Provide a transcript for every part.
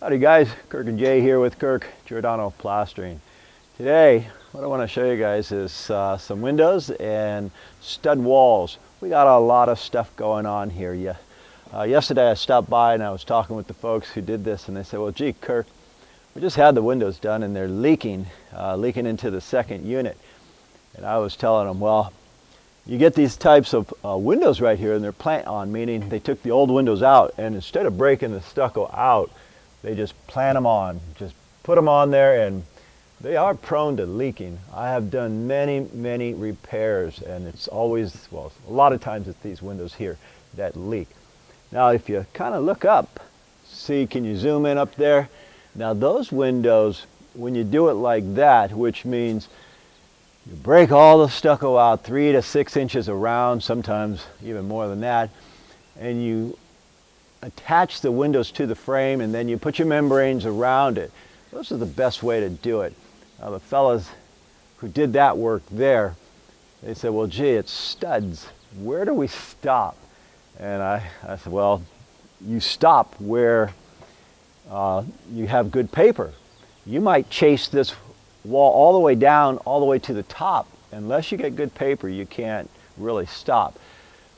Howdy guys, Kirk and Jay here with Kirk, Giordano Plastering. Today, what I want to show you guys is some windows and stud walls. We got a lot of stuff going on here. Yesterday I stopped by and I was talking with the folks who did this, and they said, well gee Kirk, we just had the windows done and they're leaking into the second unit. And I was telling them, well, you get these types of windows right here and they're plant on, meaning they took the old windows out, and instead of breaking the stucco out, they just plant them on, just put them on there, and they are prone to leaking. I have done many repairs, and it's always, well, a lot of times it's these windows here that leak. Now if you kind of look up, see, can you zoom in up there? Now those windows, when you do it like that, which means you break all the stucco out 3 to 6 inches around, sometimes even more than that, and you attach the windows to the frame, and then you put your membranes around it. Those are the best way to do it. Now the fellas who did that work there, they said, well gee, it's studs. Where do we stop? And I said, well, you stop where you have good paper. You might chase this wall all the way down, all the way to the top. Unless you get good paper, you can't really stop.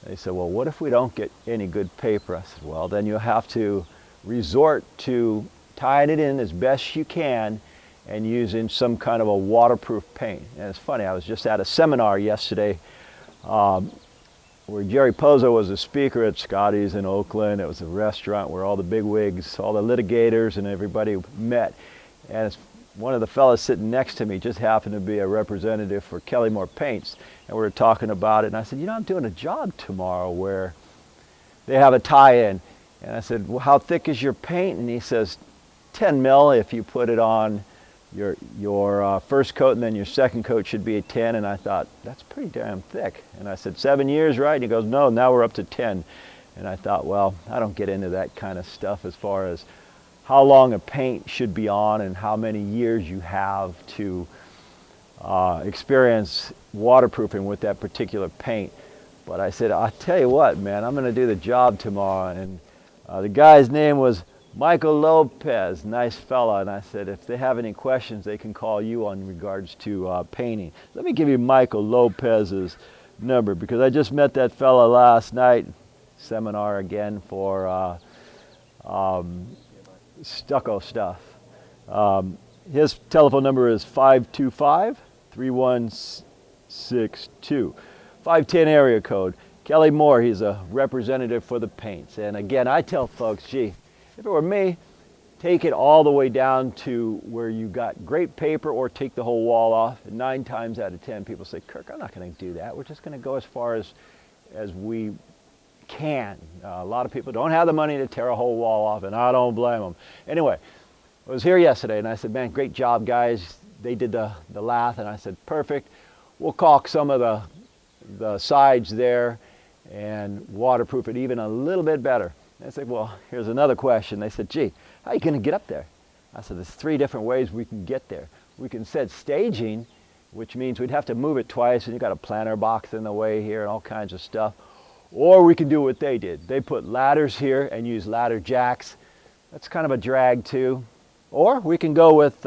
They said, well, what if we don't get any good paper? I said, well, then you'll have to resort to tying it in as best you can and using some kind of a waterproof paint. And it's funny, I was just at a seminar yesterday where Jerry Pozo was a speaker at Scotty's in Oakland. It was a restaurant where all the bigwigs, all the litigators and everybody met. And it's one of the fellas sitting next to me just happened to be a representative for Kellymore Paints, and we were talking about it, and I said, you know, I'm doing a job tomorrow where they have a tie-in. And I said, well, how thick is your paint? And he says, 10 mil if you put it on your first coat, and then your second coat should be a 10. And I thought, that's pretty damn thick. And I said, 7 years, right? And he goes, no, now we're up to 10. And I thought, well, I don't get into that kind of stuff as far as how long a paint should be on and how many years you have to experience waterproofing with that particular paint. But I said, I'll tell you what, man, I'm going to do the job tomorrow. And the guy's name was Michael Lopez, nice fella. And I said, if they have any questions, they can call you on regards to painting. Let me give you Michael Lopez's number, because I just met that fella last night, seminar again for stucco stuff. His telephone number is 525-3162. 510 area code. Kelly Moore, he's a representative for the paints. And again, I tell folks, gee, if it were me, take it all the way down to where you got great paper, or take the whole wall off. And 9 times out of 10 people say, Kirk, I'm not going to do that. We're just going to go as far as we can. A lot of people don't have the money to tear a whole wall off, and I don't blame them. Anyway, I was here yesterday and I said, man, great job guys. They did the lath, and I said, perfect. We'll caulk some of the sides there and waterproof it even a little bit better. And I said, well, here's another question. They said, gee, how are you going to get up there? I said, there's 3 different ways we can get there. We can set staging, which means we'd have to move it twice, and you got a planter box in the way here and all kinds of stuff. Or we can do what they did. They put ladders here and use ladder jacks. That's kind of a drag too. Or we can go with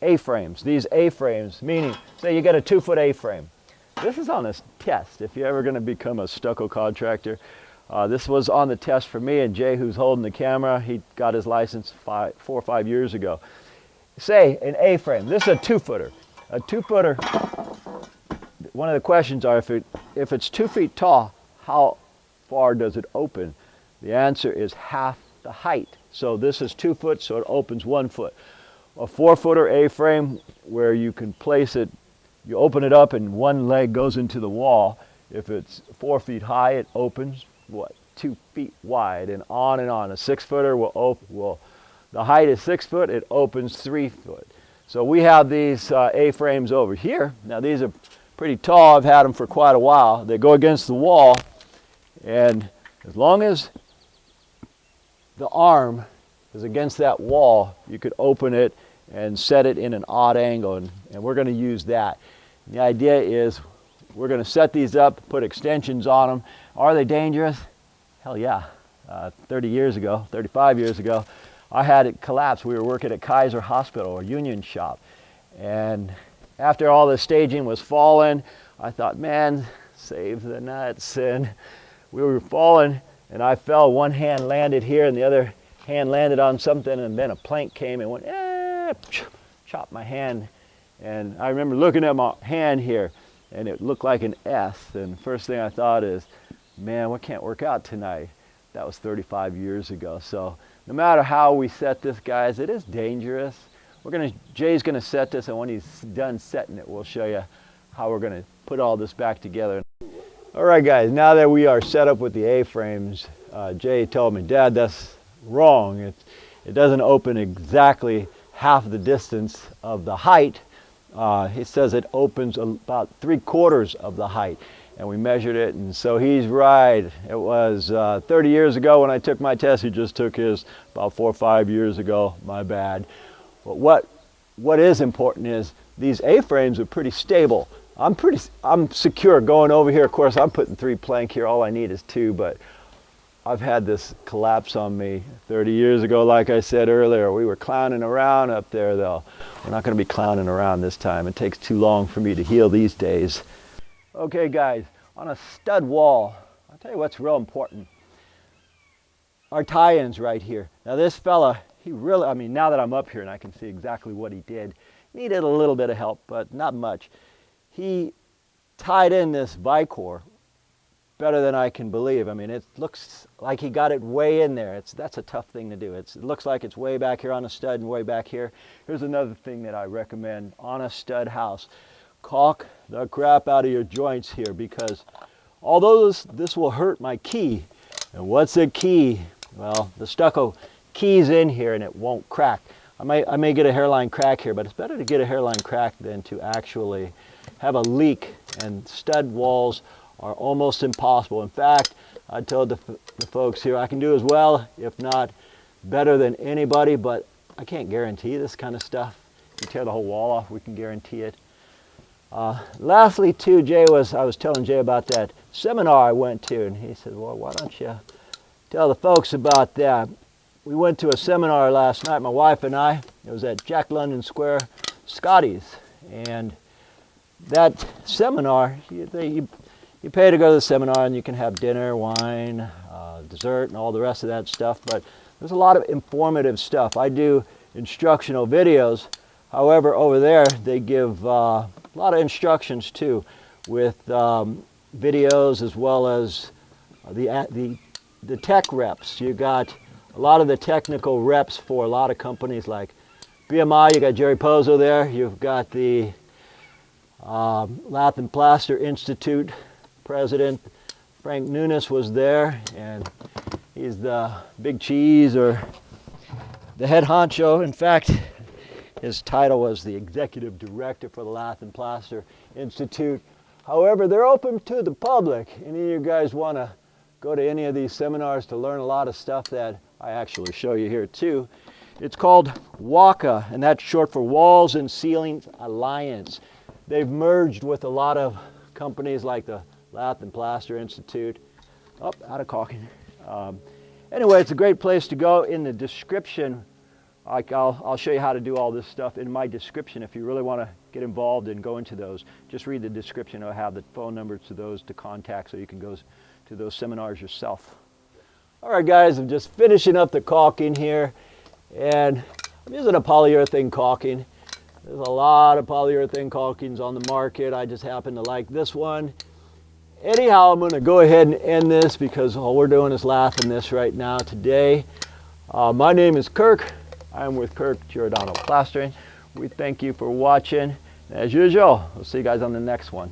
A-frames. These A-frames, meaning, say you got a 2-foot A-frame. This is on a test. If you're ever going to become a stucco contractor, this was on the test for me and Jay, who's holding the camera. He got his license 4 or 5 years ago. Say an A-frame. This is a 2-footer. A 2-footer, one of the questions are, if it's 2 feet tall, how far does it open? The answer is half the height. So this is 2 foot, so it opens 1 foot. A 4-footer A-frame, where you can place it, you open it up and one leg goes into the wall. If it's 4 feet high, it opens, what, 2 feet wide, and on and on. A 6-footer the height is 6 foot, it opens 3 foot. So we have these A-frames over here. Now these are pretty tall. I've had them for quite a while. They go against the wall, and as long as the arm is against that wall, you could open it and set it in an odd angle, and we're going to use that. And the idea is we're going to set these up, put extensions on them. Are they dangerous? Hell yeah. 30 years ago, 35 years ago, I had it collapse. We were working at Kaiser Hospital or Union Shop. And after all the staging was falling, I thought, man, save the nuts. And we were falling, and I fell. One hand landed here, and the other hand landed on something, and then a plank came and went, chopped my hand. And I remember looking at my hand here, and it looked like an S. And the first thing I thought is, man, what can't work out tonight? That was 35 years ago. So no matter how we set this, guys, it is dangerous. Jay's gonna set this, and when he's done setting it, we'll show you how we're gonna put all this back together. All right, guys, now that we are set up with the A-frames, Jay told me, Dad, that's wrong. It doesn't open exactly half the distance of the height. He says it opens about 3/4 of the height. And we measured it, and so he's right. It was 30 years ago when I took my test. He just took his about 4 or 5 years ago. My bad. But what is important is these A-frames are pretty stable. I'm secure going over here. Of course, I'm putting 3 plank here. All I need is 2, but I've had this collapse on me 30 years ago. Like I said earlier, we were clowning around up there, though. We're not going to be clowning around this time. It takes too long for me to heal these days. Okay, guys, on a stud wall, I'll tell you what's real important. Our tie-ins right here. Now this fella, he really, now that I'm up here and I can see exactly what he did, needed a little bit of help, but not much. He tied in this Vicor better than I can believe. It looks like he got it way in there. That's a tough thing to do. It looks like it's way back here on a stud and way back here. Here's another thing that I recommend on a stud house. Caulk the crap out of your joints here, because although this will hurt my key, and what's a key? Well, the stucco keys in here and it won't crack. I may get a hairline crack here, but it's better to get a hairline crack than to actually have a leak, and stud walls are almost impossible. In fact, I told the folks here I can do as well, if not better than anybody, but I can't guarantee this kind of stuff. You tear the whole wall off, we can guarantee it. Lastly, too, I was telling Jay about that seminar I went to, and he said, well, why don't you tell the folks about that? We went to a seminar last night, my wife and I. It was at Jack London Square, Scotty's. And that seminar, you pay to go to the seminar, and you can have dinner, wine, dessert, and all the rest of that stuff. But there's a lot of informative stuff. I do instructional videos. However, over there, they give a lot of instructions too, with videos as well as the tech reps. You got a lot of the technical reps for a lot of companies like BMI. You got Jerry Pozo there. You've got the Lath and Plaster Institute president. Frank Nunes was there, and he's the big cheese, or the head honcho. In fact, his title was the executive director for the Lath and Plaster Institute. However, they're open to the public. Any of you guys want to go to any of these seminars to learn a lot of stuff that I actually show you here too. It's called WACA, and that's short for Walls and Ceilings Alliance. They've merged with a lot of companies like the Lath and Plaster Institute. Oh, out of caulking. Anyway, it's a great place to go. In the description, I'll show you how to do all this stuff in my description. If you really want to get involved and go into those, just read the description. I'll have the phone numbers to those to contact, so you can go to those seminars yourself. All right, guys, I'm just finishing up the caulking here, and I'm using a polyurethane caulking. There's a lot of polyurethane caulkings on the market. I just happen to like this one. Anyhow, I'm going to go ahead and end this because all we're doing is laughing this right now today. My name is Kirk. I'm with Kirk, Giordano Plastering. We thank you for watching. As usual, we'll see you guys on the next one.